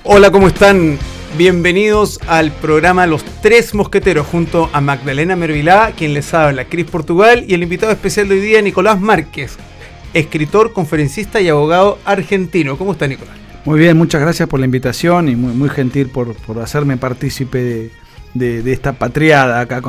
Hola, ¿cómo están? Bienvenidos al programa Los Tres Mosqueteros, junto a Magdalena Mervilá, quien les habla, Cris Portugal, y el invitado especial de hoy día, Nicolás Márquez, escritor, conferencista y abogado argentino. ¿Cómo está, Nicolás? Muy bien, muchas gracias por la invitación y muy gentil por hacerme partícipe de esta patriada acá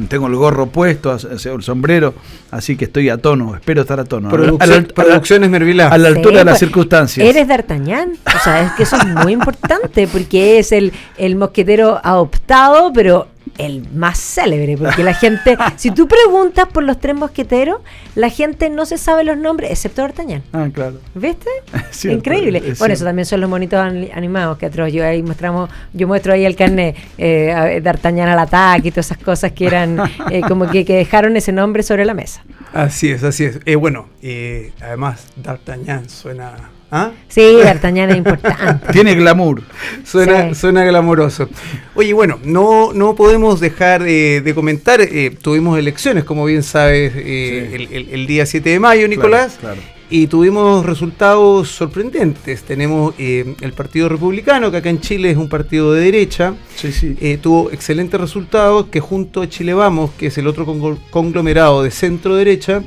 tengo el gorro puesto, el sombrero, así que estoy a tono, espero estar a tono. Producciones Mervilá. A la altura de las circunstancias. Eres D'Artagnan, o sea, es que eso es muy importante, porque es el mosquetero adoptado, pero el más célebre, porque la gente, si tú preguntas por los tres mosqueteros, la gente no se sabe los nombres, excepto D'Artagnan. Ah, claro. ¿Viste? Cierto, increíble. Bueno, eso también son los monitos animados que atroz. Yo muestro ahí el carnet, D'Artagnan al ataque y todas esas cosas que eran como que dejaron ese nombre sobre la mesa. Así es. Además, D'Artagnan suena... ¿Ah? Sí, D'Artagnan es importante. Tiene glamour. Suena glamoroso. Oye, bueno, no podemos dejar de comentar. Tuvimos elecciones, como bien sabes, el día 7 de mayo, Nicolás. Claro. Y tuvimos resultados sorprendentes. Tenemos el Partido Republicano, que acá en Chile es un partido de derecha. Sí. Tuvo excelentes resultados, que junto a Chile Vamos, que es el otro conglomerado de centro derecha,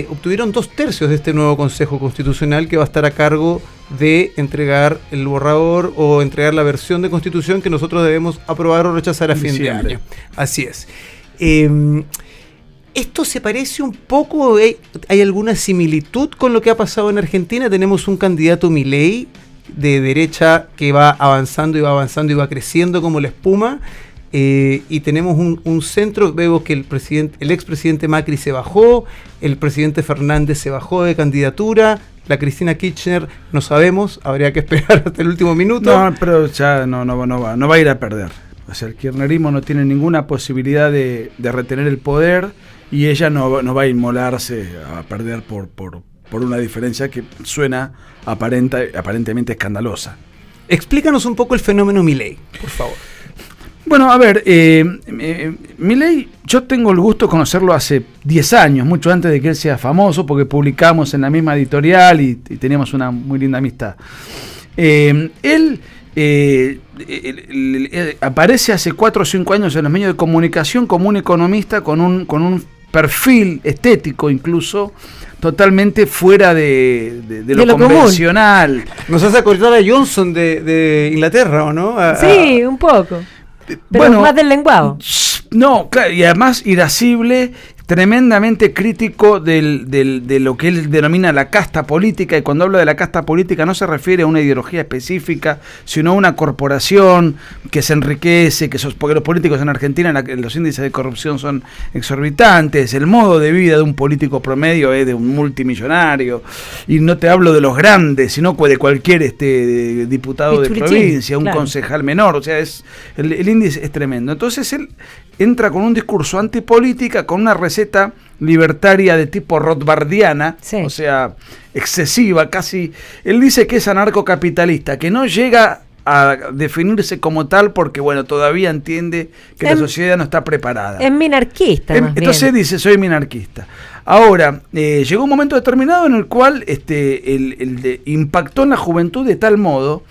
obtuvieron 2/3 de este nuevo Consejo Constitucional, que va a estar a cargo de entregar el borrador o entregar la versión de Constitución que nosotros debemos aprobar o rechazar a fin de año. Así es. ¿Esto se parece un poco? ¿Hay alguna similitud con lo que ha pasado en Argentina? Tenemos un candidato Milei de derecha que va avanzando y va creciendo como la espuma. Y tenemos un centro. Veo que el expresidente Macri se bajó, el presidente Fernández se bajó de candidatura, la Cristina Kirchner no sabemos, habría que esperar hasta el último minuto. No, pero ya no va a ir a perder. O sea, el kirchnerismo no tiene ninguna posibilidad de retener el poder y ella no va a inmolarse a perder por una diferencia que suena aparentemente escandalosa. Explícanos un poco el fenómeno Milei, por favor. Bueno, a ver, Milei, yo tengo el gusto de conocerlo hace 10 años, mucho antes de que él sea famoso, porque publicamos en la misma editorial y teníamos una muy linda amistad. Él aparece hace 4 o 5 años en los medios de comunicación como un economista con un perfil estético incluso totalmente fuera de lo convencional. Nos hace acordar a Johnson de Inglaterra, ¿o no? Sí, un poco. Pero bueno, más del lenguado. No, claro, y además irascible, tremendamente crítico de lo que él denomina la casta política, y cuando habla de la casta política no se refiere a una ideología específica, sino a una corporación que se enriquece, porque los políticos en Argentina los índices de corrupción son exorbitantes, el modo de vida de un político promedio es de un multimillonario, y no te hablo de los grandes, sino de cualquier diputado de provincia, un concejal menor, o sea, el índice es tremendo. Entonces él entra con un discurso antipolítica, con una receta libertaria de tipo rothbardiana, o sea, excesiva, casi. Él dice que es anarcocapitalista, que no llega a definirse como tal porque, bueno, todavía entiende que la sociedad no está preparada. Es minarquista. Entonces dice, soy minarquista. Ahora, llegó un momento determinado en el cual impactó en la juventud de tal modo,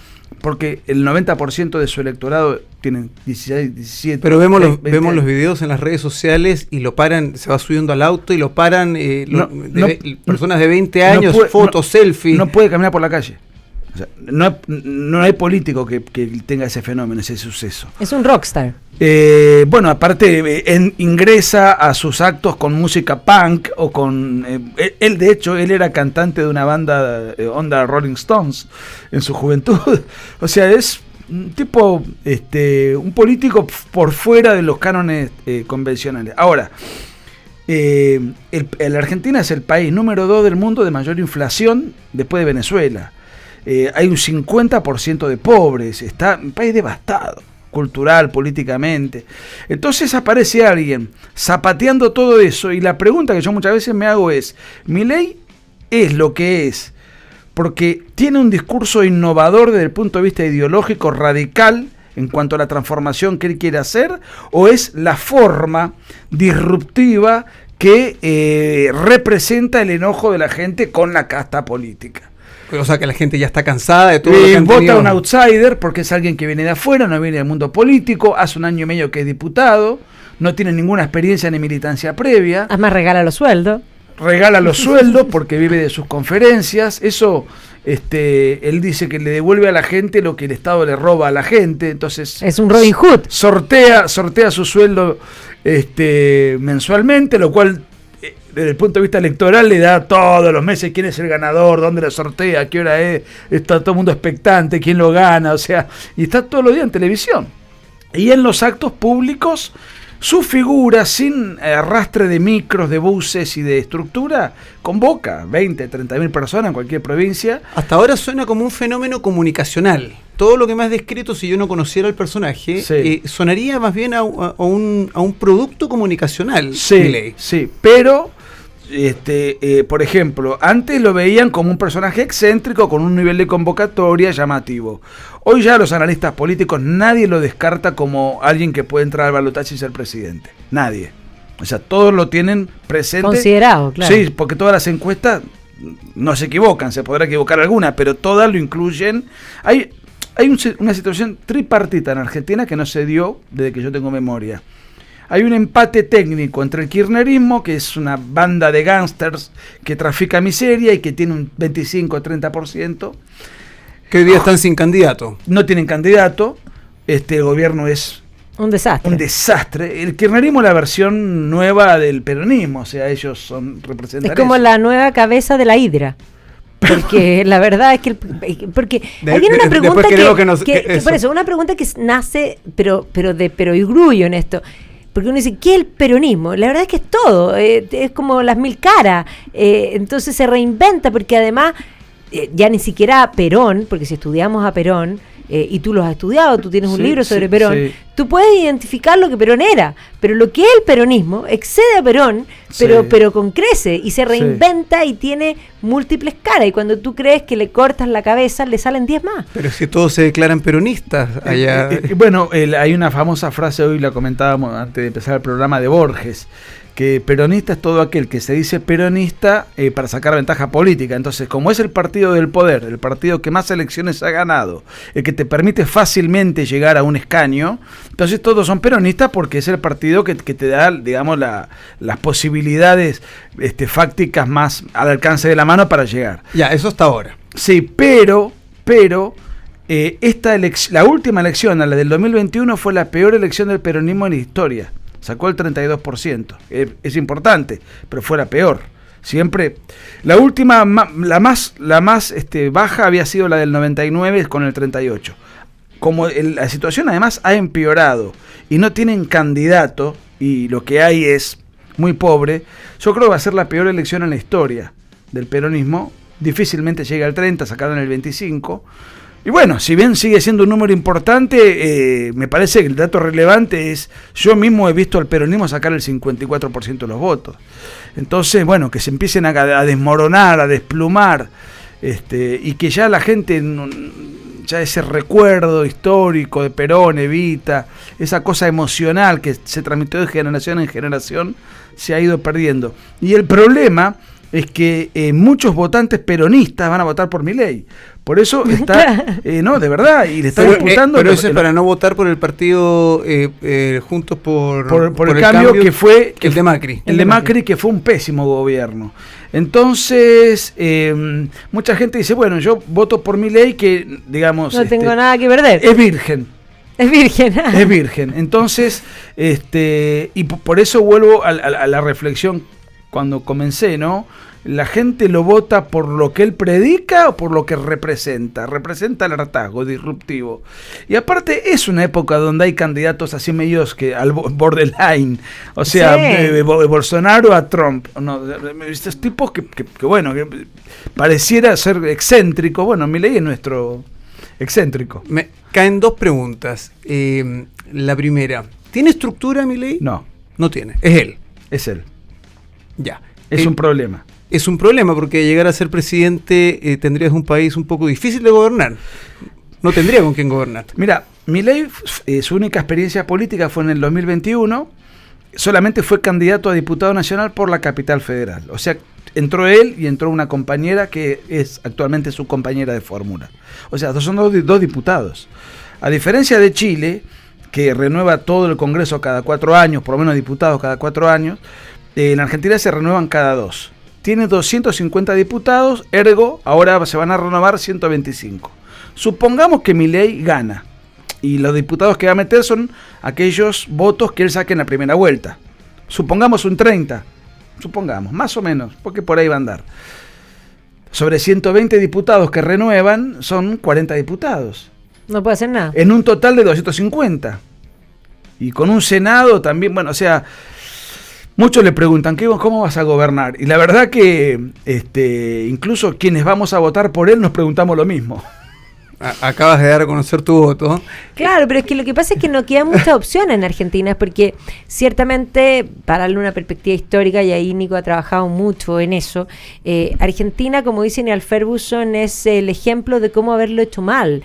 porque el 90% de su electorado tienen 16, 17... Pero vemos los videos en las redes sociales y lo paran, se va subiendo al auto y lo paran personas de 20 años, fotos, selfie. No puede caminar por la calle. O sea, no hay político que tenga ese fenómeno, ese suceso. Es un rockstar. Bueno, aparte ingresa a sus actos con música punk o con... él, de hecho, él era cantante de una banda onda Rolling Stones en su juventud. O sea, es un tipo, un político por fuera de los cánones convencionales. Ahora, la Argentina es el país número 2 del mundo de mayor inflación después de Venezuela. Hay un 50% de pobres, está un país devastado, cultural, políticamente. Entonces aparece alguien zapateando todo eso, y la pregunta que yo muchas veces me hago es, ¿Milei es lo que es porque tiene un discurso innovador desde el punto de vista ideológico, radical, en cuanto a la transformación que él quiere hacer, o es la forma disruptiva que representa el enojo de la gente con la casta política? O sea, que la gente ya está cansada de todo lo que han Vota tenido. un outsider porque es alguien que viene de afuera, no viene del mundo político, hace 1 año y medio que es diputado, no tiene ninguna experiencia ni militancia previa, Además regala los sueldos. regala los sueldos porque vive de sus conferencias, eso él dice que le devuelve a la gente lo que el Estado le roba a la gente, entonces Es un Robin Hood. sortea su sueldo mensualmente, lo cual desde el punto de vista electoral le da todos los meses quién es el ganador, dónde lo sortea, a qué hora es, está todo el mundo expectante, quién lo gana, o sea, y está todos los días en televisión. Y en los actos públicos, su figura, sin arrastre de micros, de buses y de estructura, convoca 20, 30 mil personas en cualquier provincia. Hasta ahora suena como un fenómeno comunicacional. Todo lo que me has descrito, si yo no conociera el personaje, Sí. sonaría más bien a un producto comunicacional. Sí, Milei. sí, pero por ejemplo, antes lo veían como un personaje excéntrico con un nivel de convocatoria llamativo. Hoy ya los analistas políticos nadie lo descarta como alguien que puede entrar al balotaje y ser presidente. Nadie. O sea, todos lo tienen presente. Considerado, claro. Sí, porque todas las encuestas no se equivocan, se podrá equivocar alguna, pero todas lo incluyen. Hay una situación tripartita en Argentina que no se dio desde que yo tengo memoria. Hay un empate técnico entre el kirchnerismo, que es una banda de gángsters que trafica miseria y que tiene un 25 o 30%. Que hoy día están sin candidato. No tienen candidato. El gobierno es Un desastre. un desastre. El kirchnerismo es la versión nueva del peronismo, o sea, ellos son representantes. Es como la nueva cabeza de la hidra. Porque la verdad es que porque ahí viene una pregunta después queremos que que por eso, una pregunta que nace pero y grullo en esto. Porque uno dice, ¿qué es el peronismo? La verdad es que es todo, es como las 1000 caras. Entonces se reinventa, porque además ya ni siquiera Perón, porque si estudiamos a Perón, y tú lo has estudiado, tú tienes un Sí, libro sobre sí, Perón, sí. tú puedes identificar lo que Perón era, pero lo que es el peronismo excede a Perón, Sí. pero con crece y se reinventa y tiene múltiples caras, y cuando tú crees que le cortas la cabeza, le salen 10 más. Pero si todos se declaran peronistas allá. Bueno, hay una famosa frase, hoy la comentábamos antes de empezar el programa, de Borges, que peronista es todo aquel que se dice peronista para sacar ventaja política. Entonces, como es el partido del poder, el partido que más elecciones ha ganado, el que te permite fácilmente llegar a un escaño, entonces todos son peronistas porque es el partido que te da, digamos, las posibilidades fácticas más al alcance de la mano para llegar. Ya, eso hasta ahora. Sí, pero la última elección, la del 2021, fue la peor elección del peronismo en la historia. Sacó el 32%. Es importante, pero fue la peor. Siempre. La última, la más baja había sido la del 99 con el 38%. Como la situación además ha empeorado y no tienen candidato y lo que hay es muy pobre, yo creo que va a ser la peor elección en la historia del peronismo. Difícilmente llega al 30%, sacaron el 25%. Y bueno, si bien sigue siendo un número importante, me parece que el dato relevante es, yo mismo he visto al peronismo sacar el 54% de los votos. Entonces, bueno, que se empiecen a desmoronar, a desplumar, y que ya la gente, ya ese recuerdo histórico de Perón, Evita, esa cosa emocional que se transmitió de generación en generación, se ha ido perdiendo. Y el problema es que muchos votantes peronistas van a votar por Milei. Por eso está, no, de verdad, y le está disputando. Pero eso es para no votar por el partido Juntos por el cambio que fue el de Macri. El de Macri, que fue un pésimo gobierno. Entonces, mucha gente dice, bueno, yo voto por Milei, que, digamos, No tengo nada que perder. es virgen. Es virgen. Es virgen. Entonces, y por eso vuelvo a la reflexión cuando comencé, ¿no? La gente lo vota por lo que él predica o por lo que representa. Representa el hartazgo disruptivo. Y aparte es una época donde hay candidatos así medios que al borderline. O sea, Sí. de Bolsonaro a Trump. No, estos tipos que bueno, que pareciera ser excéntrico. Bueno, Milei es nuestro excéntrico. Me caen dos preguntas. La primera, ¿tiene estructura Milei? No, No tiene. Es él. es él. Ya. Es un problema. Es un problema porque llegar a ser presidente tendrías un país un poco difícil de gobernar. No tendría con quién gobernar. Mira, Milei, su única experiencia política fue en el 2021. Solamente fue candidato a diputado nacional por la Capital Federal. O sea, entró él y entró una compañera que es actualmente su compañera de fórmula. O sea, son dos diputados. A diferencia de Chile, que renueva todo el Congreso cada 4 años, por lo menos diputados cada 4 años, en Argentina se renuevan cada 2. Tiene 250 diputados, ergo, ahora se van a renovar 125. Supongamos que Milei gana, y los diputados que va a meter son aquellos votos que él saque en la primera vuelta. Supongamos un 30, supongamos, más o menos, porque por ahí va a andar. Sobre 120 diputados que renuevan, son 40 diputados. No puede hacer nada. En un total de 250. Y con un Senado también, bueno, o sea, muchos le preguntan, ¿cómo vas a gobernar? Y la verdad que incluso quienes vamos a votar por él nos preguntamos lo mismo. Acabas de dar a conocer tu voto. Claro, pero es que lo que pasa es que no quedan muchas opciones en Argentina, porque ciertamente, para darle una perspectiva histórica, y ahí Nico ha trabajado mucho en eso, Argentina, como dice Neal Ferguson, es el ejemplo de cómo haberlo hecho mal.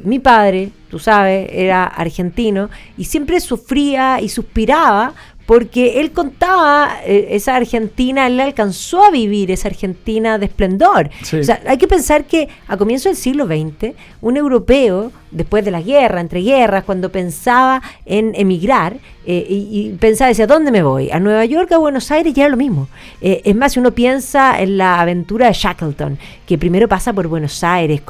Mi padre, tú sabes, era argentino y siempre sufría y suspiraba porque él contaba esa Argentina, él alcanzó a vivir esa Argentina de esplendor. Sí. O sea, hay que pensar que a comienzos del siglo XX, un europeo, después de la guerra, entre guerras, cuando pensaba en emigrar, y pensaba, decía, ¿dónde me voy? ¿A Nueva York, a Buenos Aires? Ya era lo mismo. Es más, si uno piensa en la aventura de Shackleton, que primero pasa por Buenos Aires,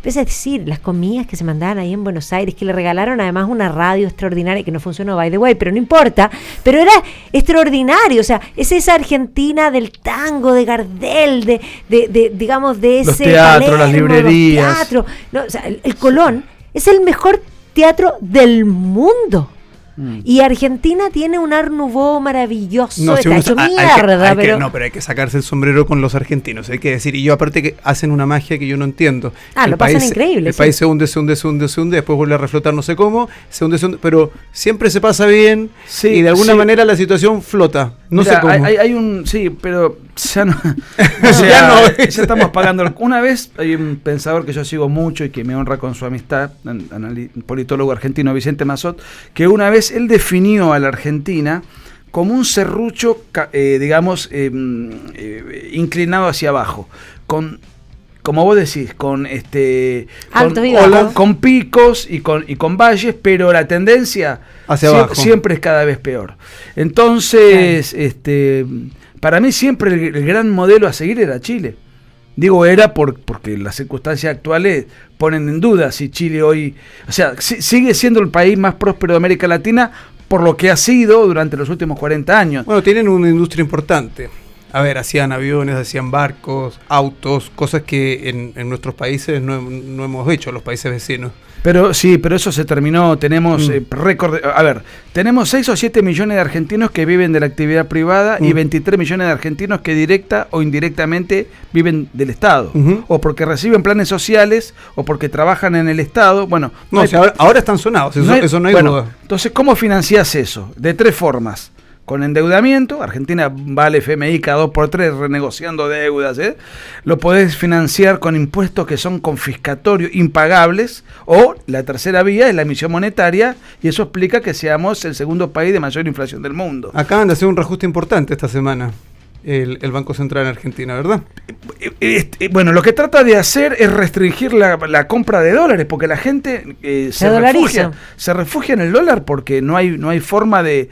es decir, las comidas que se mandaban ahí en Buenos Aires, que le regalaron además una radio extraordinaria, que no funcionó, by the way, pero no importa, pero era extraordinario. O sea, es esa Argentina del tango, de Gardel, digamos, de los ese teatros, Palermo, las librerías. los teatros. No, o sea, el Colón es el mejor teatro del mundo. Y Argentina tiene un Art Nouveau maravilloso, está hecho mierda, pero hay que sacarse el sombrero con los argentinos, hay que decir, y yo aparte que hacen una magia que yo no entiendo. Lo pasan increíble. El país se hunde, después vuelve a reflotar no sé cómo, se hunde, pero siempre se pasa bien, sí, y de alguna manera la situación flota, no sé cómo. Hay un, sí, pero ya no, o sea, ya estamos pagando. Una vez hay un pensador que yo sigo mucho y que me honra con su amistad, un politólogo argentino, Vicente Massot, que una vez él definió a la Argentina como un serrucho, digamos, inclinado hacia abajo, como vos decís, con picos y con valles, pero la tendencia hacia abajo siempre es cada vez peor. Entonces, para mí siempre el gran modelo a seguir era Chile. Digo era porque las circunstancias actuales ponen en duda si Chile hoy, o sea, sigue siendo el país más próspero de América Latina por lo que ha sido durante los últimos 40 años. Bueno, tienen una industria importante. A ver, hacían aviones, hacían barcos, autos, cosas que en nuestros países no hemos hecho, los países vecinos. Pero sí, pero eso se terminó. Tenemos récord. A ver, tenemos 6 o 7 millones de argentinos que viven de la actividad privada y 23 millones de argentinos que directa o indirectamente viven del Estado. O porque reciben planes sociales o porque trabajan en el Estado. Bueno, ahora están sonados, eso no hay duda. Entonces, ¿cómo financiás eso? De 3 formas. Con endeudamiento, Argentina va al FMI cada 2x3 renegociando deudas, lo podés financiar con impuestos que son confiscatorios, impagables, o la tercera vía es la emisión monetaria, y eso explica que seamos el segundo país de mayor inflación del mundo. Acaban de hacer un reajuste importante esta semana. El Banco Central en Argentina, ¿verdad? Bueno, lo que trata de hacer es restringir la compra de dólares, porque la gente se refugia en el dólar porque no hay forma de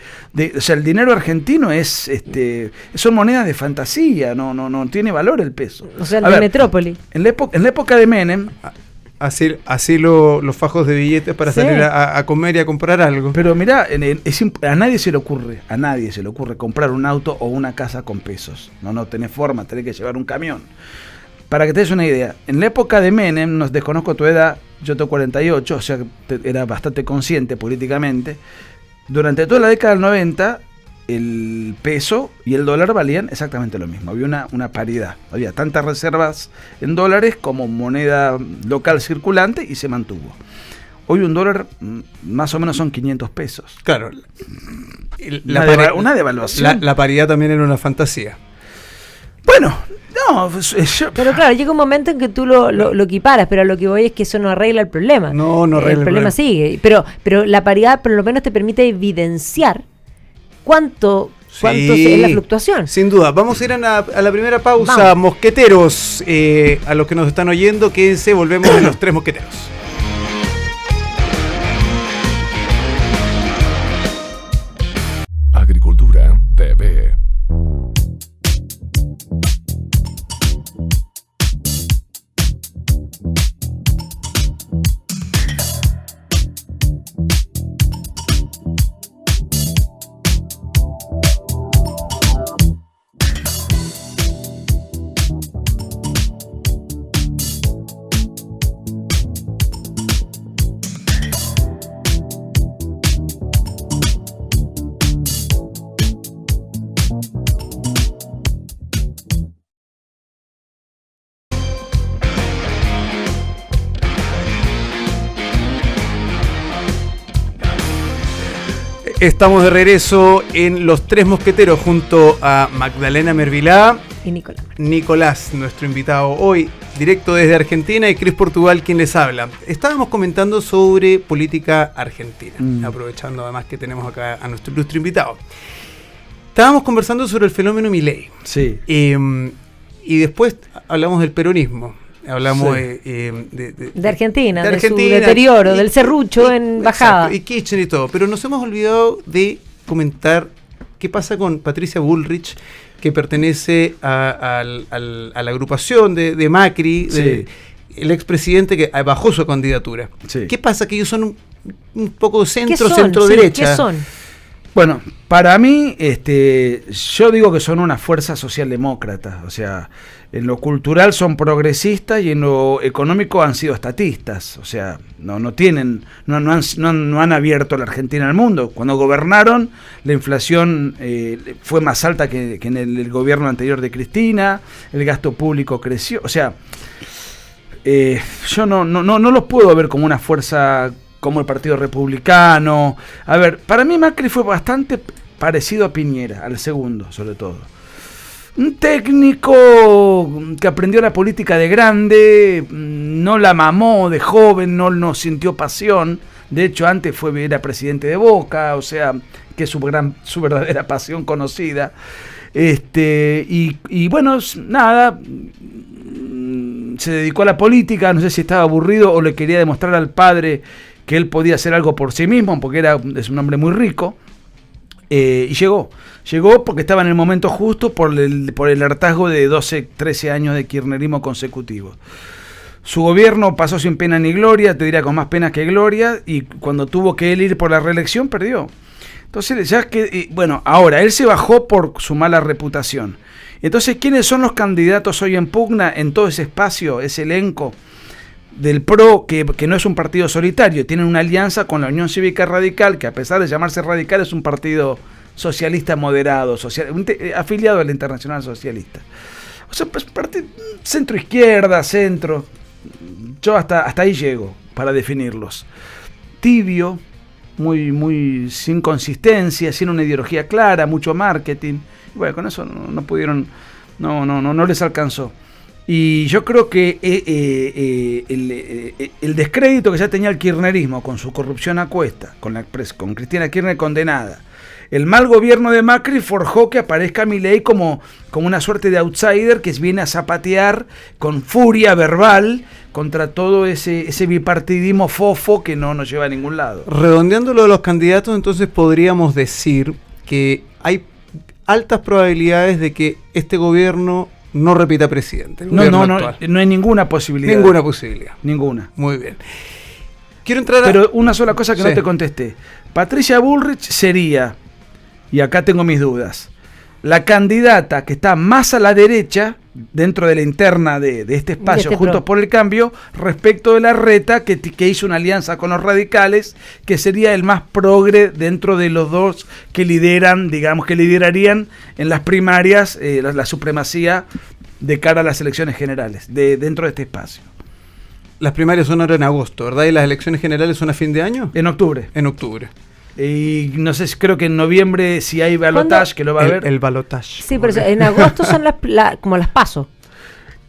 o sea, el dinero argentino son monedas de fantasía, no tiene valor el peso. O sea, de metrópoli. En la época de Menem, Así los fajos de billetes para salir a comer y a comprar algo. Pero mirá, a nadie se le ocurre comprar un auto o una casa con pesos. No tenés forma, tenés que llevar un camión. Para que te des una idea, en la época de Menem, desconozco tu edad, yo tengo 48, o sea que era bastante consciente políticamente. Durante toda la década del 90, el peso y el dólar valían exactamente lo mismo. Había una paridad. Había tantas reservas en dólares como moneda local circulante y se mantuvo. Hoy un dólar más o menos son 500 pesos. Claro. Una devaluación. La paridad también era una fantasía. Bueno, pero claro, llega un momento en que tú lo equiparas, pero a lo que voy es que eso no arregla el problema. No arregla el problema sigue. Pero la paridad por lo menos te permite evidenciar cuánto cuánto Sí, es la fluctuación. sin duda. Vamos a ir a la primera pausa, Vamos. mosqueteros. A los que nos están oyendo, quédense, volvemos en los tres mosqueteros. Agricultura TV. Estamos de regreso en Los Tres Mosqueteros junto a Magdalena Mervilá, Y Nicolás. Nicolás, nuestro invitado hoy, directo desde Argentina, y Cris Portugal, quien les habla. Estábamos comentando sobre política argentina, aprovechando además que tenemos acá a nuestro ilustre invitado. Estábamos conversando sobre el fenómeno Milei. Sí. Y después hablamos del peronismo. Hablamos Sí. De Argentina, de de su Argentina, deterioro, y- del serrucho y- en bajada. exacto, y Kirchner y todo. Pero nos hemos olvidado de comentar qué pasa con Patricia Bullrich, que pertenece a la agrupación de Macri, Sí. el expresidente que bajó su candidatura. Sí. ¿Qué pasa? Que ellos son un poco ¿Qué centro, son? centro-derecha. Sí, ¿qué son? Bueno, para mí, yo digo que son una fuerza socialdemócrata, o sea, en lo cultural son progresistas y en lo económico han sido estatistas, o sea, no han abierto la Argentina al mundo. Cuando gobernaron, la inflación fue más alta que en el gobierno anterior de Cristina, el gasto público creció, o sea, yo no los puedo ver como una fuerza como el Partido Republicano. A ver, para mí Macri fue bastante parecido a Piñera, al segundo, sobre todo. Un técnico que aprendió la política de grande, no la mamó de joven, no sintió pasión. De hecho, antes era presidente de Boca, o sea, que es su verdadera pasión conocida. Y bueno, nada, se dedicó a la política, no sé si estaba aburrido o le quería demostrar al padre que él podía hacer algo por sí mismo, porque es un hombre muy rico, y llegó porque estaba en el momento justo por el hartazgo de 12, 13 años de kirchnerismo consecutivos. Su gobierno pasó sin pena ni gloria, te diría con más pena que gloria, y cuando tuvo que él ir por la reelección, perdió. Entonces, ahora, él se bajó por su mala reputación. Entonces, ¿quiénes son los candidatos hoy en pugna en todo ese espacio, ese elenco del PRO, que no es un partido solitario? Tienen una alianza con la Unión Cívica Radical, que a pesar de llamarse radical es un partido socialista moderado, afiliado a la Internacional Socialista. O sea, pues centro-izquierda, centro. Yo hasta ahí llego para definirlos. Tibio, muy sin consistencia, sin una ideología clara, mucho marketing. Y bueno, con eso no pudieron, no les alcanzó. Y yo creo que el descrédito que ya tenía el kirchnerismo con su corrupción a cuesta, con Cristina Kirchner condenada, el mal gobierno de Macri forjó que aparezca Milei como una suerte de outsider que viene a zapatear con furia verbal contra todo ese bipartidismo fofo que no nos lleva a ningún lado. Redondeándolo de los candidatos, entonces podríamos decir que hay altas probabilidades de que este gobierno no repita presidente. No hay ninguna posibilidad. Ninguna posibilidad. Ninguna. Muy bien. Quiero entrar Pero una sola cosa que Sí. no te contesté. Patricia Bullrich sería, y acá tengo mis dudas, la candidata que está más a la derecha dentro de la interna de este espacio, Juntos PRO. por el Cambio, respecto de Larreta, que hizo una alianza con los radicales, que sería el más progre dentro de los dos que liderarían en las primarias la supremacía de cara a las elecciones generales, dentro de este espacio. Las primarias son ahora en agosto, ¿verdad? ¿Y las elecciones generales son a fin de año? En octubre. En octubre. Y no sé, creo que en noviembre, si hay balotaje, que lo va a haber. El balotaje. Sí, pero en agosto son como las PASO.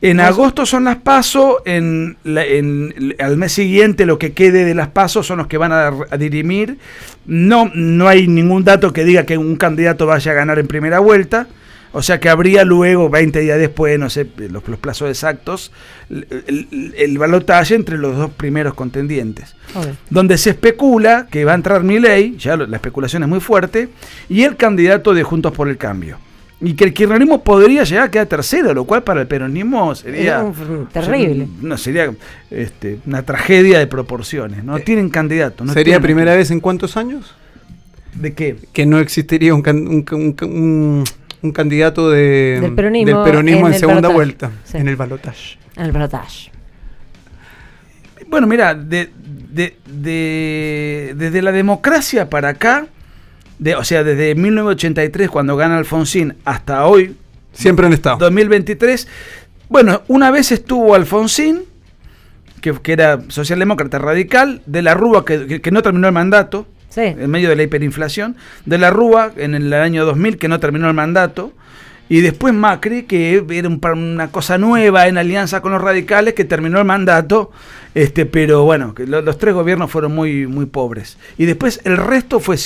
En agosto son las PASO, al mes siguiente lo que quede de las PASO son los que van a dirimir. No hay ningún dato que diga que un candidato vaya a ganar en primera vuelta, o sea que habría luego, 20 días después, no sé los plazos exactos, el balotaje entre los dos primeros contendientes. Okay. Donde se especula que va a entrar Milei, ya la especulación es muy fuerte, y el candidato de Juntos por el Cambio. Y que el kirchnerismo podría llegar a quedar tercero, lo cual para el peronismo sería terrible. Sería una tragedia de proporciones. No tienen candidato. No ¿Sería primera vez en cuántos años? ¿De qué? Que no existiría un candidato del peronismo en segunda vuelta, sí. En el balotaje. En el balotaje. Bueno, mira, desde la democracia para acá, o sea, desde 1983, cuando gana Alfonsín, hasta hoy, siempre han estado. 2023, bueno, una vez estuvo Alfonsín, que era socialdemócrata radical, de la Rúa, que no terminó el mandato, sí. En medio de la hiperinflación, de la Rúa en el año 2000, que no terminó el mandato, y después Macri, que era una cosa nueva en alianza con los radicales, que terminó el mandato, pero bueno, que los tres gobiernos fueron muy, muy pobres. Y después el resto fue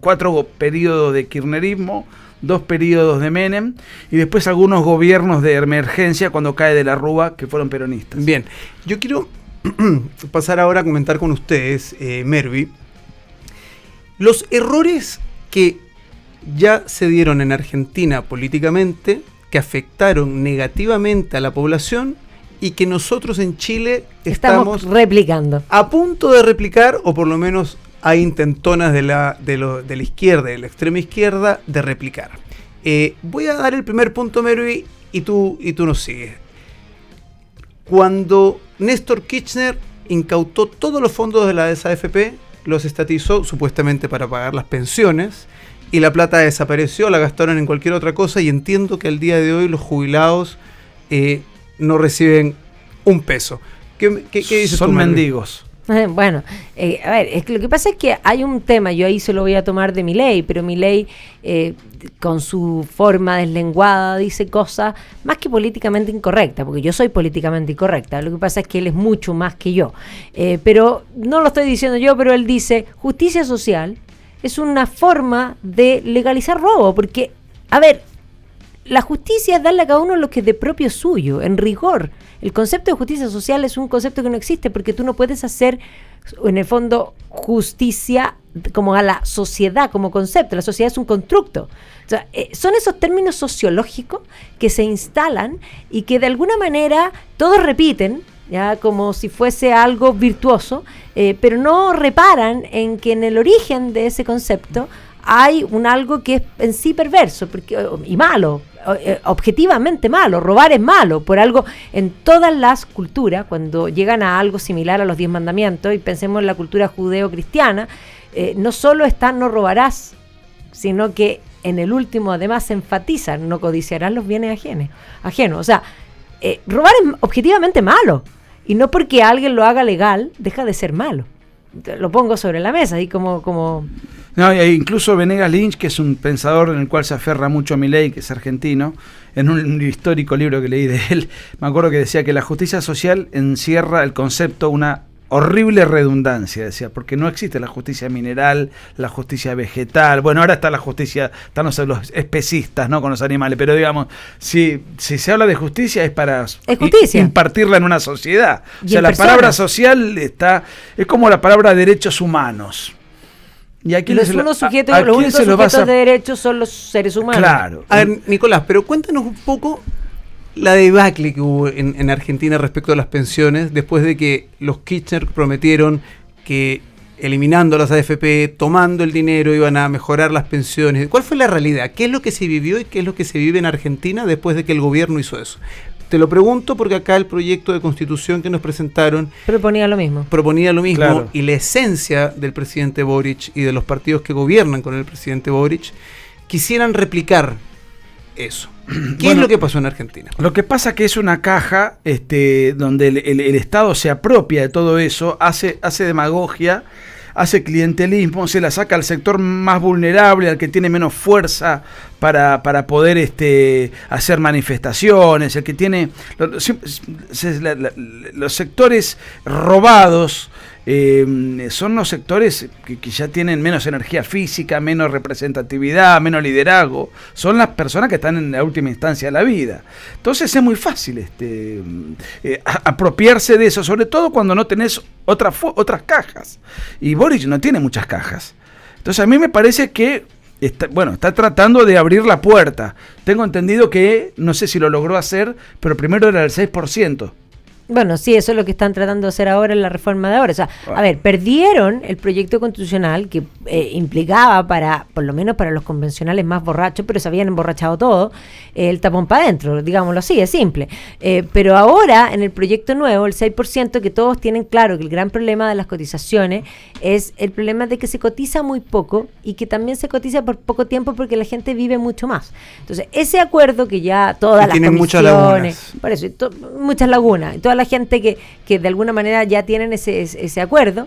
4 periodos de kirchnerismo, 2 periodos de Menem, y después algunos gobiernos de emergencia cuando cae de la Rúa, que fueron peronistas. Bien, yo quiero pasar ahora a comentar con ustedes, Mervi, los errores que ya se dieron en Argentina políticamente, que afectaron negativamente a la población y que nosotros en Chile estamos replicando. A punto de replicar, o por lo menos hay intentonas de la izquierda, de la extrema izquierda, de replicar. Voy a dar el primer punto, Mervi, y tú nos sigues. Cuando Néstor Kirchner incautó todos los fondos de la AFP, los estatizó supuestamente para pagar las pensiones, y la plata desapareció, la gastaron en cualquier otra cosa, y entiendo que al día de hoy los jubilados no reciben un peso. ¿Qué dices Son tú, mendigos. Bueno, a ver, es que lo que pasa es que hay un tema, yo ahí se lo voy a tomar de Milei, pero Milei con su forma deslenguada dice cosas más que políticamente incorrectas, porque yo soy políticamente incorrecta, lo que pasa es que él es mucho más que yo, pero no lo estoy diciendo yo, pero él dice justicia social es una forma de legalizar robo, porque, a ver, la justicia es darle a cada uno lo que es de propio suyo, en rigor. El concepto de justicia social es un concepto que no existe, porque tú no puedes hacer, en el fondo, justicia como a la sociedad, como concepto. La sociedad es un constructo. O sea, son esos términos sociológicos que se instalan y que de alguna manera todos repiten, ya como si fuese algo virtuoso, pero no reparan en que en el origen de ese concepto hay algo que es en sí perverso y malo, objetivamente malo. Robar es malo, por algo en todas las culturas, cuando llegan a algo similar a los 10 mandamientos, y pensemos en la cultura judeo-cristiana, no solo está no robarás, sino que en el último además se enfatiza, no codiciarás los bienes ajenos. O sea, robar es objetivamente malo, y no porque alguien lo haga legal, deja de ser malo. Lo pongo sobre la mesa, y como... No, incluso Venegas Lynch, que es un pensador en el cual se aferra mucho a Milei, que es argentino, en un histórico libro que leí de él, me acuerdo que decía que la justicia social encierra el concepto una horrible redundancia, decía, porque no existe la justicia mineral, la justicia vegetal, bueno, ahora está la justicia, están los especistas, ¿no?, con los animales, pero digamos, si se habla de justicia es para impartirla en una sociedad. O sea, la palabra social es como la palabra derechos humanos. ¿Y aquí los únicos sujetos de derechos son los seres humanos? Claro. A ver, Nicolás, pero cuéntanos un poco la debacle que hubo en Argentina respecto a las pensiones, después de que los Kirchner prometieron que eliminando las AFP, tomando el dinero, iban a mejorar las pensiones. ¿Cuál fue la realidad? ¿Qué es lo que se vivió y qué es lo que se vive en Argentina después de que el gobierno hizo eso? Te lo pregunto porque acá el proyecto de constitución que nos presentaron proponía lo mismo, claro. Y la esencia del presidente Boric y de los partidos que gobiernan con el presidente Boric quisieran replicar eso. ¿Qué es lo que pasó en Argentina? Lo que pasa que es una caja donde el Estado se apropia de todo eso, hace demagogia, hace clientelismo, se la saca al sector más vulnerable, al que tiene menos fuerza para poder hacer manifestaciones, el que tiene los sectores robados. Son los sectores que ya tienen menos energía física, menos representatividad, menos liderazgo. Son las personas que están en la última instancia de la vida. Entonces es muy fácil apropiarse de eso, sobre todo cuando no tenés otras cajas. Y Boric no tiene muchas cajas. Entonces a mí me parece que está tratando de abrir la puerta. Tengo entendido que, no sé si lo logró hacer, pero primero era el 6%. Bueno, sí, eso es lo que están tratando de hacer ahora en la reforma de ahora. O sea, a ver, perdieron el proyecto constitucional que implicaba por lo menos para los convencionales más borrachos, pero se habían emborrachado todo, el tapón para adentro, digámoslo así, es simple. Pero ahora, en el proyecto nuevo, el 6%, que todos tienen claro que el gran problema de las cotizaciones es el problema de que se cotiza muy poco y que también se cotiza por poco tiempo porque la gente vive mucho más. Entonces, ese acuerdo que ya todas las tienen comisiones, muchas lagunas. por eso, muchas lagunas, y toda la gente que de alguna manera ya tienen ese acuerdo,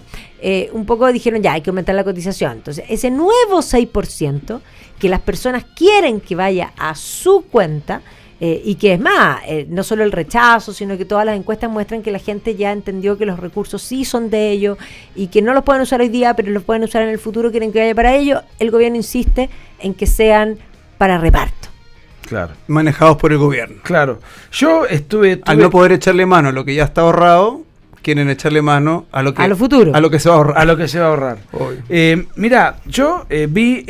un poco dijeron ya hay que aumentar la cotización. Entonces ese nuevo 6% que las personas quieren que vaya a su cuenta, y que es más, no solo el rechazo, sino que todas las encuestas muestran que la gente ya entendió que los recursos sí son de ellos y que no los pueden usar hoy día, pero los pueden usar en el futuro, quieren que vaya para ellos. El gobierno insiste en que sean para reparto. Claro. Manejados por el gobierno. Claro. Yo al no poder echarle mano a lo que ya está ahorrado, quieren echarle mano a lo futuro. A lo que se va a ahorrar. A lo que se va a ahorrar. Mira, yo vi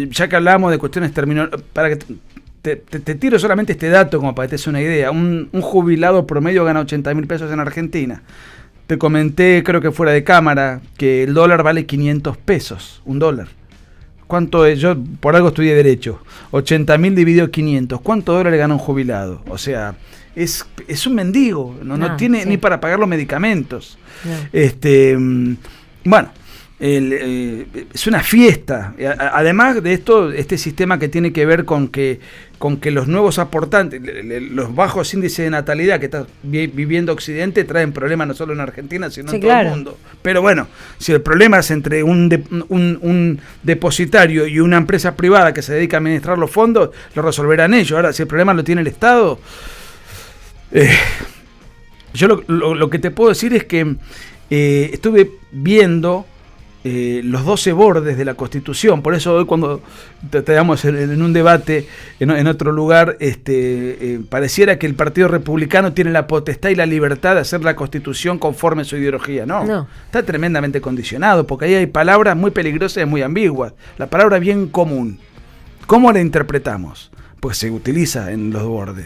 ya que hablábamos de cuestiones terminológicas, para que te tiro solamente este dato como para que te des una idea. Un jubilado promedio gana 80.000 pesos en Argentina. Te comenté, creo que fuera de cámara, que el dólar vale 500 pesos, un dólar. ¿Cuánto es? Yo por algo estudié Derecho. 80.000 dividido 500. ¿Cuánto dólar le gana un jubilado? O sea, es un mendigo. No tiene ni para pagar los medicamentos. No. Bueno, es una fiesta. Además de esto, este sistema que tiene que ver con que los nuevos aportantes, los bajos índices de natalidad que está viviendo Occidente, traen problemas no solo en Argentina, sino en todo el mundo. Pero bueno, si el problema es entre un depositario y una empresa privada que se dedica a administrar los fondos, lo resolverán ellos. Ahora, si el problema lo tiene el Estado, yo lo que te puedo decir es que estuve viendo los 12 bordes de la Constitución. Por eso hoy cuando te damos en un debate en otro lugar, pareciera que el Partido Republicano tiene la potestad y la libertad de hacer la Constitución conforme a su ideología. No, está tremendamente condicionado, porque ahí hay palabras muy peligrosas y muy ambiguas. La palabra bien común, ¿cómo la interpretamos? Pues se utiliza en los bordes.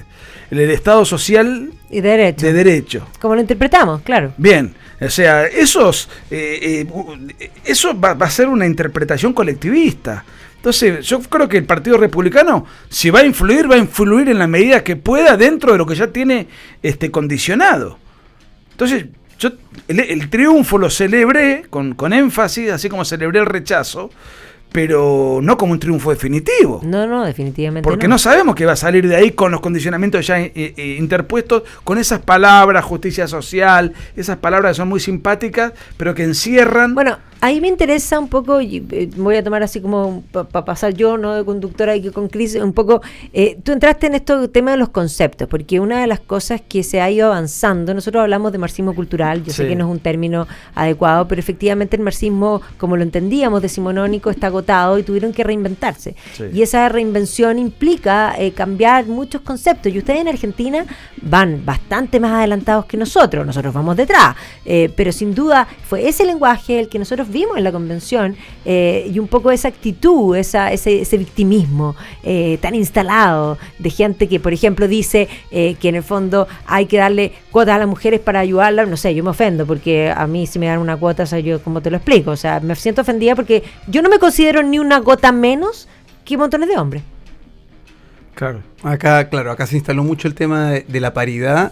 El Estado social y de derecho. ¿Cómo lo interpretamos? Claro. Bien. O sea, eso va a ser una interpretación colectivista. Entonces, yo creo que el Partido Republicano, si va a influir en la medida que pueda dentro de lo que ya tiene condicionado. Entonces, yo el triunfo lo celebré con énfasis, así como celebré el rechazo, pero no como un triunfo definitivo. No, definitivamente porque no sabemos qué va a salir de ahí con los condicionamientos ya interpuestos, con esas palabras, justicia social, esas palabras que son muy simpáticas, pero que encierran... Bueno, ahí me interesa un poco, voy a tomar así como para pasar yo, no de conductora, y que con Cris, un poco, tú entraste en este tema de los conceptos, porque una de las cosas que se ha ido avanzando, nosotros hablamos de marxismo cultural, yo sé que no es un término adecuado, pero efectivamente el marxismo, como lo entendíamos, decimonónico, está agotado y tuvieron que reinventarse. Sí. Y esa reinvención implica cambiar muchos conceptos, y ustedes en Argentina van bastante más adelantados que nosotros vamos detrás, pero sin duda fue ese lenguaje el que nosotros vimos en la convención, y un poco esa actitud, ese victimismo tan instalado de gente que, por ejemplo, dice que en el fondo hay que darle cuotas a las mujeres para ayudarlas. No sé, yo me ofendo porque a mí si me dan una cuota, o sea, yo como te lo explico, o sea, me siento ofendida porque yo no me considero ni una gota menos que montones de hombres. Claro, acá se instaló mucho el tema de la paridad,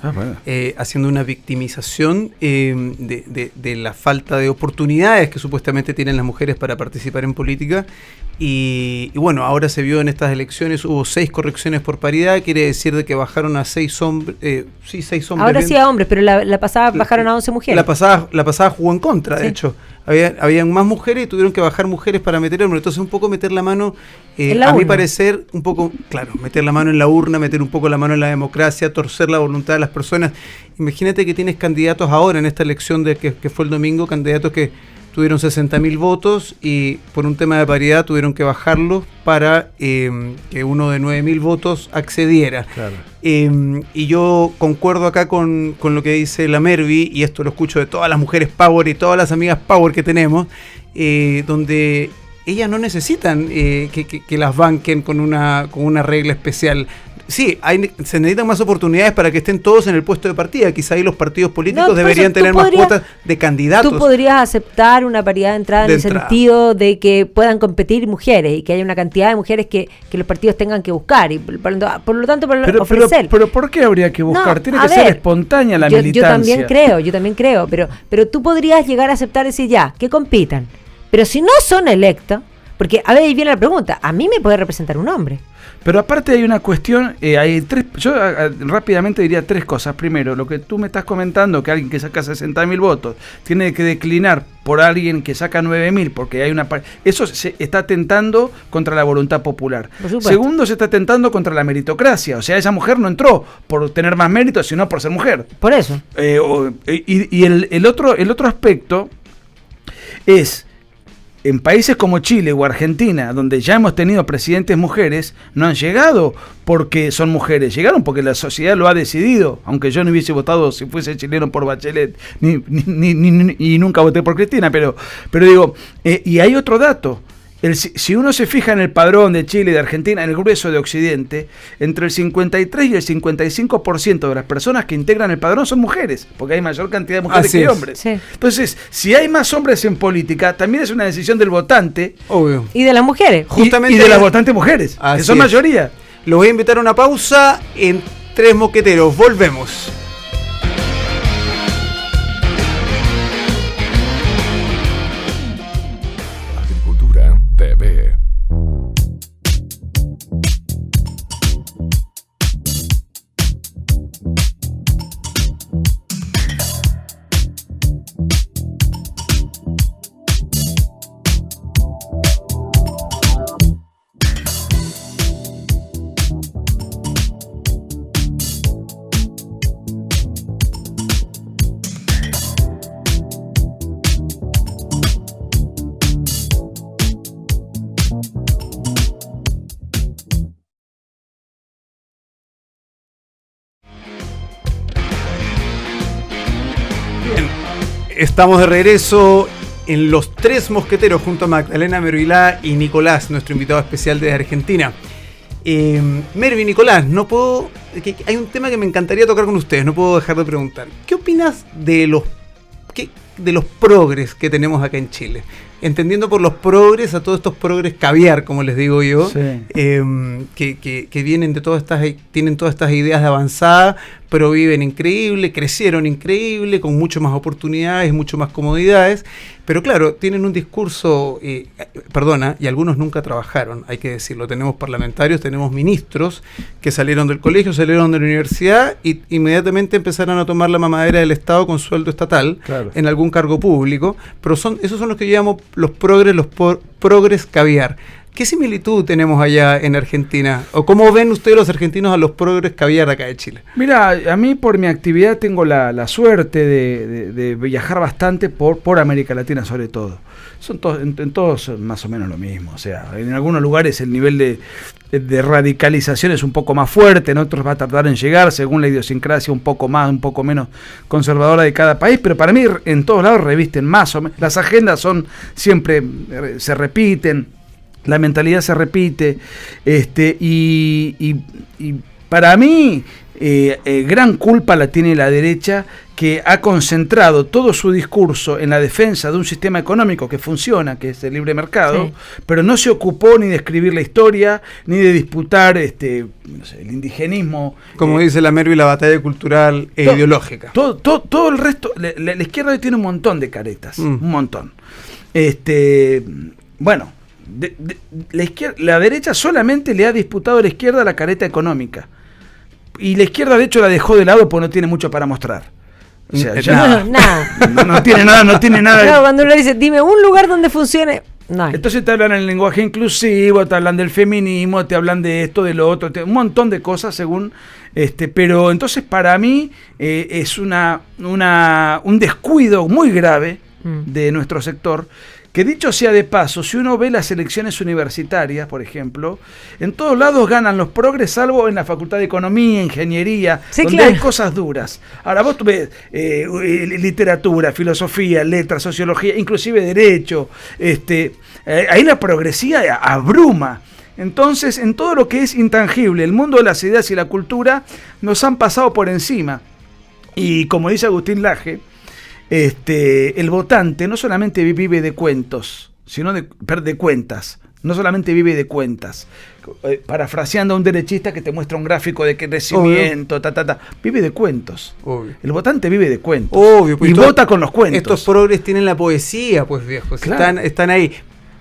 haciendo una victimización de la falta de oportunidades que supuestamente tienen las mujeres para participar en política, Y bueno, ahora se vio en estas elecciones, hubo 6 correcciones por paridad, quiere decir de que bajaron a 6 hombres. 6 hombres. Ahora sí a hombres, pero la pasada bajaron a 11 mujeres. La pasada jugó en contra, de hecho. Habían más mujeres y tuvieron que bajar mujeres para meter hombres. Entonces, un poco meter la mano, a mi parecer, un poco, claro, meter la mano en la urna, meter un poco la mano en la democracia, torcer la voluntad de las personas. Imagínate que tienes candidatos ahora en esta elección que fue el domingo, candidatos que tuvieron 60.000 votos y por un tema de paridad tuvieron que bajarlos para que uno de 9.000 votos accediera. Claro. Y yo concuerdo acá con lo que dice la Mervi, y esto lo escucho de todas las mujeres Power y todas las amigas Power que tenemos, donde ellas no necesitan que las banquen con una regla especial. Sí, se necesitan más oportunidades para que estén todos en el puesto de partida. Quizá ahí los partidos políticos deberían tener más cuotas de candidatos. Tú podrías aceptar una paridad de entrada en el sentido de que puedan competir mujeres y que haya una cantidad de mujeres que los partidos tengan que buscar y por lo tanto ofrecer. Pero ¿por qué habría que buscar? Tiene que ser espontánea la militancia. Yo también creo, pero tú podrías llegar a aceptar y decir ya, que compitan. Pero si no son electos, porque a ver, ahí viene la pregunta, a mí me puede representar un hombre. Pero aparte hay una cuestión, yo rápidamente diría 3 cosas. Primero, lo que tú me estás comentando, que alguien que saca 60.000 votos tiene que declinar por alguien que saca 9.000, porque hay eso se está atentando contra la voluntad popular. Segundo, se está atentando contra la meritocracia. O sea, esa mujer no entró por tener más mérito, sino por ser mujer. Por eso. Y el otro aspecto es... En países como Chile o Argentina, donde ya hemos tenido presidentes mujeres, no han llegado porque son mujeres, llegaron porque la sociedad lo ha decidido, aunque yo no hubiese votado si fuese chileno por Bachelet, y nunca voté por Cristina, pero digo, y hay otro dato. Si uno se fija en el padrón de Chile y de Argentina, en el grueso de Occidente, entre el 53 y el 55% de las personas que integran el padrón son mujeres, porque hay mayor cantidad de mujeres que hombres. Sí. Entonces, si hay más hombres en política, también es una decisión del votante. Obvio. Y de las mujeres. Justamente y de las votantes mujeres, que son mayoría. Los voy a invitar a una pausa en 3 Mosqueteros. Volvemos. TV. Estamos de regreso en Los 3 Mosqueteros junto a Magdalena Mervilá y Nicolás, nuestro invitado especial desde Argentina. Mervi, Nicolás, hay un tema que me encantaría tocar con ustedes, no puedo dejar de preguntar. ¿Qué opinas de los progres que tenemos acá en Chile? Entendiendo por los progres a todos estos progres caviar, como les digo yo, sí. Que vienen tienen todas estas ideas de avanzada, pero viven increíble, crecieron increíble, con mucho más oportunidades, mucho más comodidades, pero claro, tienen un discurso, y algunos nunca trabajaron, hay que decirlo, tenemos parlamentarios, tenemos ministros que salieron del colegio, salieron de la universidad y inmediatamente empezaron a tomar la mamadera del Estado con sueldo estatal, claro, en algún cargo público, pero esos son los que yo llamo los progres caviar. ¿Qué similitud tenemos allá en Argentina? ¿O cómo ven ustedes los argentinos a los progres caviar acá de Chile? Mira, a mí por mi actividad tengo la suerte de viajar bastante por América Latina sobre todo. Son en todos más o menos lo mismo. O sea, en algunos lugares el nivel de radicalización es un poco más fuerte, en otros va a tardar en llegar según la idiosincrasia un poco más, un poco menos conservadora de cada país, pero para mí en todos lados revisten más o menos. Las agendas siempre se repiten. La mentalidad se repite, y para mí gran culpa la tiene la derecha, que ha concentrado todo su discurso en la defensa de un sistema económico que funciona, que es el libre mercado, sí, pero no se ocupó ni de escribir la historia, ni de disputar el indigenismo. Como dice la Mervi, la batalla cultural e ideológica. Todo el resto, la izquierda hoy tiene un montón de caretas, un montón. Bueno, la derecha solamente le ha disputado a la izquierda la careta económica. Y la izquierda, de hecho, la dejó de lado porque no tiene mucho para mostrar. O sea, nada. No tiene nada. Claro, cuando uno dice, dime un lugar donde funcione. No hay. Entonces te hablan en el lenguaje inclusivo, te hablan del feminismo, te hablan de esto, de lo otro, un montón de cosas según. Pero entonces para mí es un descuido muy grave de nuestro sector. Que dicho sea de paso, si uno ve las elecciones universitarias, por ejemplo, en todos lados ganan los progres, salvo en la Facultad de Economía, Ingeniería, sí, donde hay cosas duras. Ahora vos ves literatura, filosofía, letras, sociología, inclusive derecho, ahí la progresía abruma. Entonces, en todo lo que es intangible, el mundo de las ideas y la cultura nos han pasado por encima. Y como dice Agustín Laje, el votante no solamente vive de cuentos, sino de cuentas. No solamente vive de cuentas. Parafraseando a un derechista que te muestra un gráfico de crecimiento, vive de cuentos. Obvio. El votante vive de cuentos. Obvio, pues y vota con los cuentos. Estos progres tienen la poesía, pues viejos. Claro. Están ahí.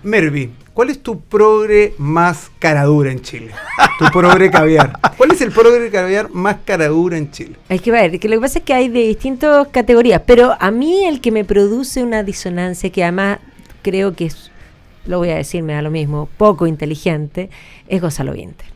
Mervi, ¿cuál es tu progre más caradura en Chile? Tu progre caviar. ¿Cuál es el progre caviar más caradura en Chile? Hay que ver, que lo que pasa es que hay de distintas categorías, pero a mí el que me produce una disonancia, que además creo que es, lo voy a decir, me da lo mismo, poco inteligente, es Gonzalo Vinter.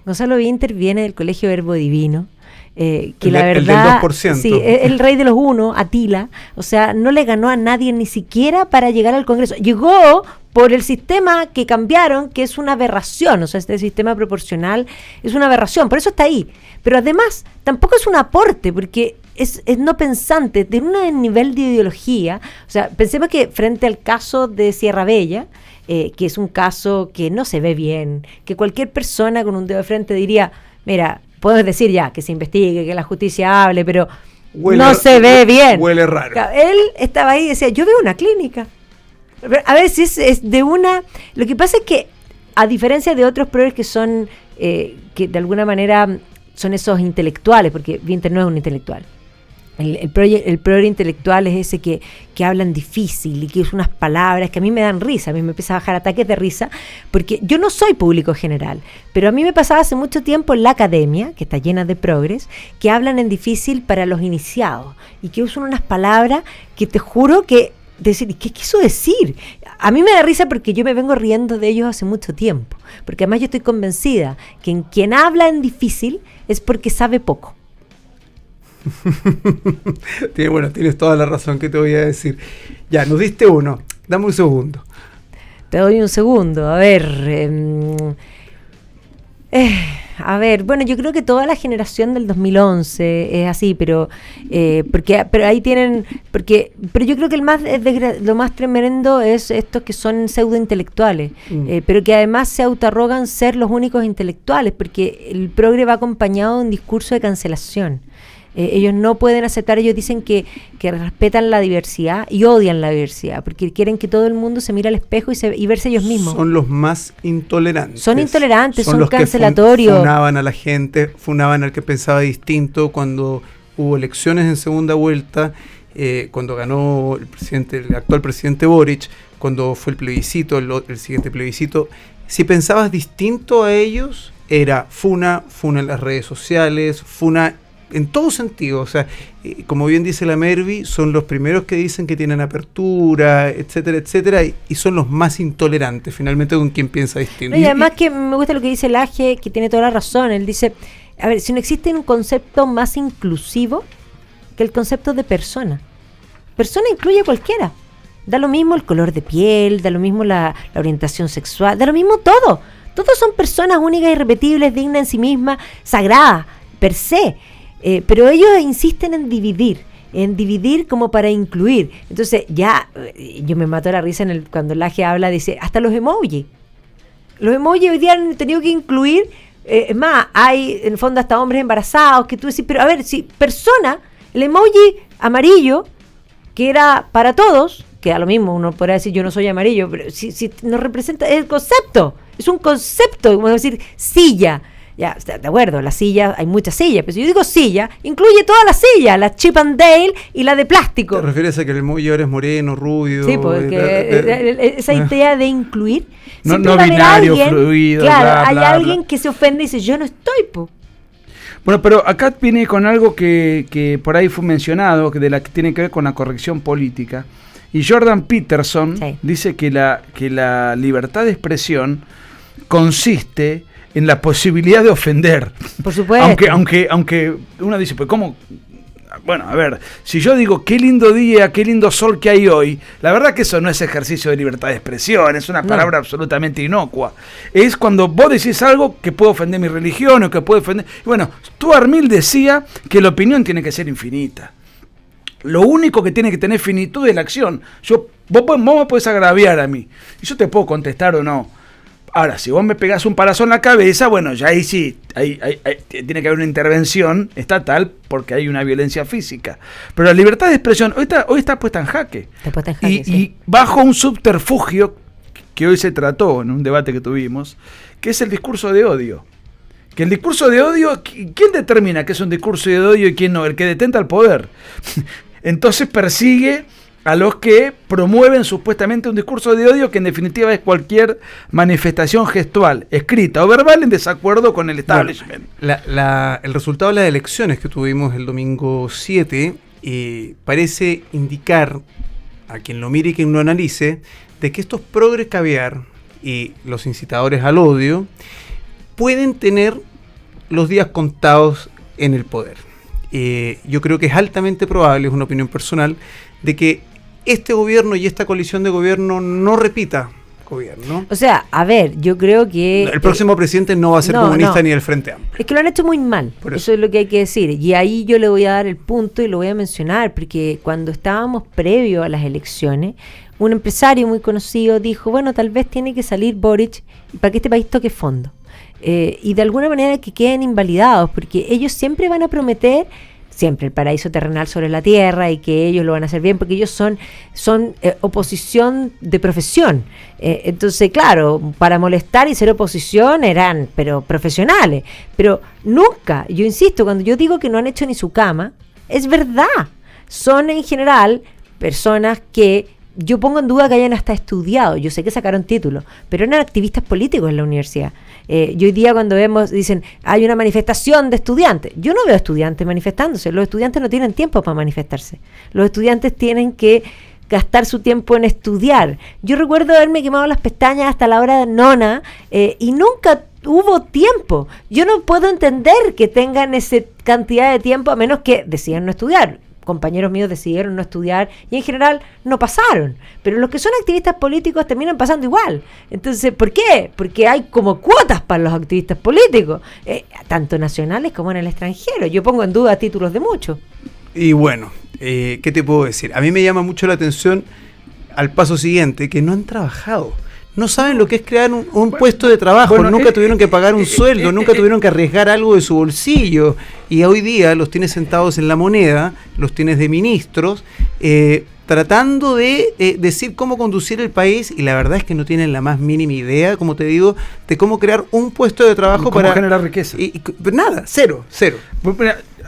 Gonzalo Vinter viene del Colegio Verbo Divino, que la verdad, el del 2%. Sí, es el rey de los unos, Atila, o sea, no le ganó a nadie ni siquiera para llegar al Congreso. Llegó por el sistema que cambiaron, que es una aberración, o sea, este sistema proporcional es una aberración, por eso está ahí. Pero además, tampoco es un aporte, porque es no pensante, de un nivel de ideología. O sea, pensemos que frente al caso de Sierra Bella, que es un caso que no se ve bien, que cualquier persona con un dedo de frente diría, mira, podemos decir ya, que se investigue, que la justicia hable, pero no se ve bien. Huele raro. Él estaba ahí y decía, yo veo una clínica. A ver si es de una... Lo que pasa es que, a diferencia de otros progres que son, que de alguna manera son esos intelectuales, porque Vinter no es un intelectual. El progre intelectual es ese que hablan difícil y que usan unas palabras que a mí me dan risa, a mí me empieza a bajar ataques de risa, porque yo no soy público general, pero a mí me pasaba hace mucho tiempo en la academia, que está llena de progres, que hablan en difícil para los iniciados y que usan unas palabras que te juro que decir, ¿qué quiso decir? A mí me da risa porque yo me vengo riendo de ellos hace mucho tiempo, porque además yo estoy convencida que quien habla en difícil es porque sabe poco. Tienes toda la razón que te voy a decir. Ya, nos diste uno. Dame un segundo. Te doy un segundo. A ver, bueno, yo creo que toda la generación del 2011 es así, pero ahí tienen, pero yo creo que lo más tremendo es estos que son pseudointelectuales, pero que además se autoarrogan ser los únicos intelectuales, porque el progre va acompañado de un discurso de cancelación. Ellos no pueden aceptar, ellos dicen que respetan la diversidad y odian la diversidad, porque quieren que todo el mundo se mire al espejo y verse ellos mismos. Son los más intolerantes. Son los cancelatorios. Que funaban a la gente, funaban al que pensaba distinto cuando hubo elecciones en segunda vuelta, cuando ganó el actual presidente Boric, cuando fue el plebiscito, el siguiente plebiscito. Si pensabas distinto a ellos, era funa en las redes sociales, funa en todo sentido. O sea, como bien dice la Mervi, son los primeros que dicen que tienen apertura, etcétera, etcétera, y son los más intolerantes, finalmente, con quien piensa distinto. No, y además que me gusta lo que dice Laje, que tiene toda la razón. Él dice, a ver, si no existe un concepto más inclusivo que el concepto de persona. Persona incluye a cualquiera. Da lo mismo el color de piel, da lo mismo la orientación sexual, da lo mismo todo. Todos son personas únicas, irrepetibles, dignas en sí mismas, sagradas, per se. Pero ellos insisten en dividir como para incluir. Entonces ya, yo me mato la risa cuando Laje habla, dice, hasta los emojis. Los emojis hoy día han tenido que incluir, es más, hay en el fondo hasta hombres embarazados, que tú decís, pero a ver, si persona, el emoji amarillo, que era para todos, que a lo mismo uno podrá decir yo no soy amarillo, pero si nos representa, es el concepto, es un concepto, como decir silla. Ya, está de acuerdo, la silla, hay muchas sillas, pero si yo digo silla, incluye todas las sillas, la Chip and Dale y la de plástico. ¿Te refieres a que el muelle ahora es moreno, rubio? Sí, porque esa idea de incluir, No siempre va a haber binario, alguien, fluido, claro, bla, hay bla, alguien bla. que se ofende y dice, yo no estoy, po. Bueno, pero acá viene con algo que por ahí fue mencionado, que tiene que ver con la corrección política. Y Jordan Peterson Sí. dice que la libertad de expresión consiste en la posibilidad de ofender. Por supuesto. Aunque uno dice, pues ¿cómo? Bueno, a ver, si yo digo qué lindo día, qué lindo sol que hay hoy, la verdad que eso no es ejercicio de libertad de expresión, es una palabra absolutamente inocua. Es cuando vos decís algo que puede ofender mi religión o que puede ofender... Bueno, Stuart Mill decía que la opinión tiene que ser infinita. Lo único que tiene que tener finitud es la acción. Vos me podés agraviar a mí y yo te puedo contestar o no. Ahora, si vos me pegás un palazo en la cabeza, bueno, ya ahí sí, ahí tiene que haber una intervención estatal porque hay una violencia física. Pero la libertad de expresión hoy está puesta en jaque. Está puesta en jaque, sí. Y bajo un subterfugio que hoy se trató en un debate que tuvimos, que es el discurso de odio. Que el discurso de odio, ¿quién determina que es un discurso de odio y quién no? El que detenta el poder. Entonces persigue a los que promueven supuestamente un discurso de odio que en definitiva es cualquier manifestación gestual, escrita o verbal en desacuerdo con el establishment. Bueno, el resultado de las elecciones que tuvimos el domingo 7 parece indicar, a quien lo mire y quien lo analice, de que estos progres caviar y los incitadores al odio pueden tener los días contados en el poder. Yo creo que es altamente probable, es una opinión personal, de que este gobierno y esta coalición de gobierno no repita gobierno. O sea, a ver, yo creo que... El próximo presidente no va a ser comunista ni del Frente Amplio. Es que lo han hecho muy mal, eso es lo que hay que decir. Y ahí yo le voy a dar el punto y lo voy a mencionar, porque cuando estábamos previo a las elecciones, un empresario muy conocido dijo, bueno, tal vez tiene que salir Boric para que este país toque fondo. Y de alguna manera que queden invalidados, porque ellos siempre van a prometer siempre el paraíso terrenal sobre la tierra y que ellos lo van a hacer bien porque ellos son oposición de profesión. Entonces, claro, para molestar y ser oposición eran pero profesionales. Pero nunca, yo insisto, cuando yo digo que no han hecho ni su cama, es verdad. Son en general personas que yo pongo en duda que hayan hasta estudiado. Yo sé que sacaron títulos, pero eran activistas políticos en la universidad. Y hoy día cuando vemos, dicen, hay una manifestación de estudiantes. Yo no veo estudiantes manifestándose. Los estudiantes no tienen tiempo para manifestarse. Los estudiantes tienen que gastar su tiempo en estudiar. Yo recuerdo haberme quemado las pestañas hasta la hora de nona y nunca hubo tiempo. Yo no puedo entender que tengan esa cantidad de tiempo a menos que decidan no estudiar. Compañeros míos decidieron no estudiar y en general no pasaron. Pero los que son activistas políticos terminan pasando igual. Entonces, ¿por qué? Porque hay como cuotas para los activistas políticos, tanto nacionales como en el extranjero. Yo pongo en duda títulos de muchos. Y bueno, ¿qué te puedo decir? A mí me llama mucho la atención al paso siguiente, que no han trabajado. No saben lo que es crear un puesto de trabajo, nunca tuvieron que pagar un sueldo, nunca tuvieron que arriesgar algo de su bolsillo, y hoy día los tienes sentados en la moneda, los tienes de ministros, tratando de decir cómo conducir el país, y la verdad es que no tienen la más mínima idea, como te digo, de cómo crear un puesto de trabajo para generar riqueza. Nada, cero.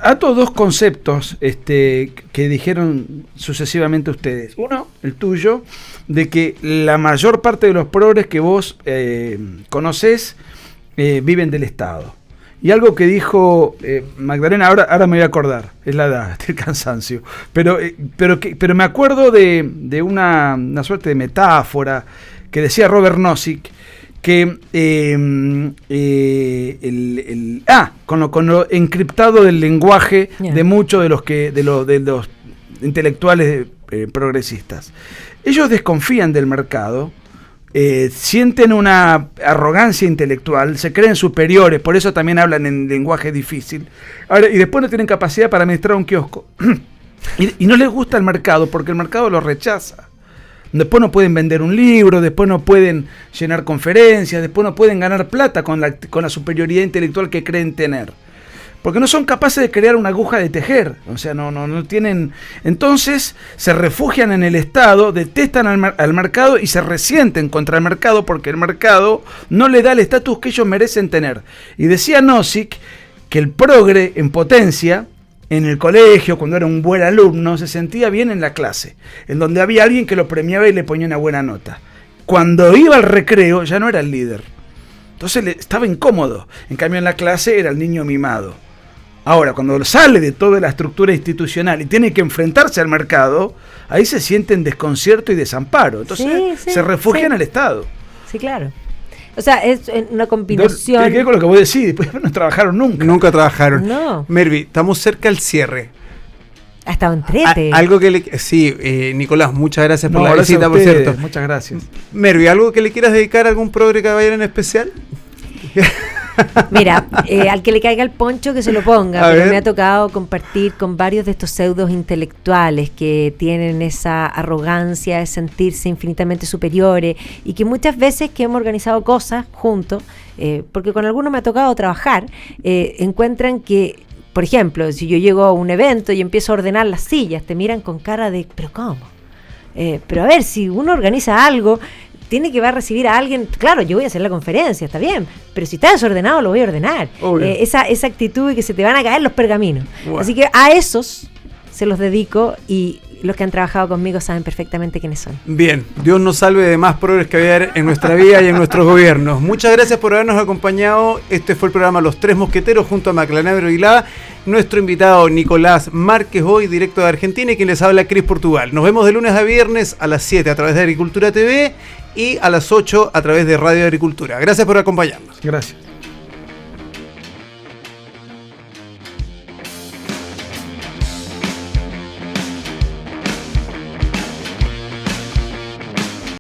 Ato dos conceptos que dijeron sucesivamente ustedes. Uno, el tuyo, de que la mayor parte de los progres que vos conocés viven del Estado. Y algo que dijo Magdalena, ahora me voy a acordar, es la edad, el cansancio. Pero me acuerdo de una suerte de metáfora que decía Robert Nozick, que con lo encriptado del lenguaje de muchos de los intelectuales progresistas. Ellos desconfían del mercado, sienten una arrogancia intelectual, se creen superiores, por eso también hablan en lenguaje difícil. Ahora, y después no tienen capacidad para administrar un kiosco. y no les gusta el mercado porque el mercado los rechaza. Después no pueden vender un libro, después no pueden llenar conferencias, después no pueden ganar plata con la superioridad intelectual que creen tener. Porque no son capaces de crear una aguja de tejer, o sea, no tienen... Entonces se refugian en el Estado, detestan al mercado y se resienten contra el mercado porque el mercado no le da el estatus que ellos merecen tener. Y decía Nozick que el progre en potencia, en el colegio, cuando era un buen alumno, se sentía bien en la clase, en donde había alguien que lo premiaba y le ponía una buena nota. Cuando iba al recreo ya no era el líder. Entonces estaba incómodo. En cambio en la clase era el niño mimado. Ahora, cuando sale de toda la estructura institucional y tiene que enfrentarse al mercado, ahí se siente en desconcierto y desamparo. Entonces se refugian al Estado. Sí, claro. O sea, es una combinación. Tiene que ver con lo que vos decís, después no trabajaron nunca. Nunca trabajaron. No. Mervi, estamos cerca al cierre. Ha estado entrete. Algo que le... Sí, Nicolás, muchas gracias por la gracias visita, por cierto. Muchas gracias. Mervi, ¿algo que le quieras dedicar a algún progre caballero en especial? Mira, al que le caiga el poncho que se lo ponga, A pero ver. me ha tocado compartir con varios de estos pseudos intelectuales que tienen esa arrogancia de sentirse infinitamente superiores y que muchas veces que hemos organizado cosas juntos, porque con algunos me ha tocado trabajar, encuentran que, por ejemplo, si yo llego a un evento y empiezo a ordenar las sillas, te miran con cara de, ¿pero cómo? Pero a ver, si uno organiza algo, tiene que va a recibir a alguien, claro, yo voy a hacer la conferencia, está bien, pero si está desordenado lo voy a ordenar. Esa actitud de que se te van a caer los pergaminos. Bueno. Así que a esos se los dedico y los que han trabajado conmigo saben perfectamente quiénes son. Bien, Dios nos salve de más progres que haber en nuestra vida y en nuestros gobiernos. Muchas gracias por habernos acompañado. Este fue el programa Los Tres Mosqueteros junto a Maclanagro Aguilá. Nuestro invitado Nicolás Márquez, hoy directo de Argentina, y quien les habla, Cris Portugal. Nos vemos de lunes a viernes a las 7 a través de Agricultura TV y a las 8 a través de Radio Agricultura. Gracias por acompañarnos. Gracias.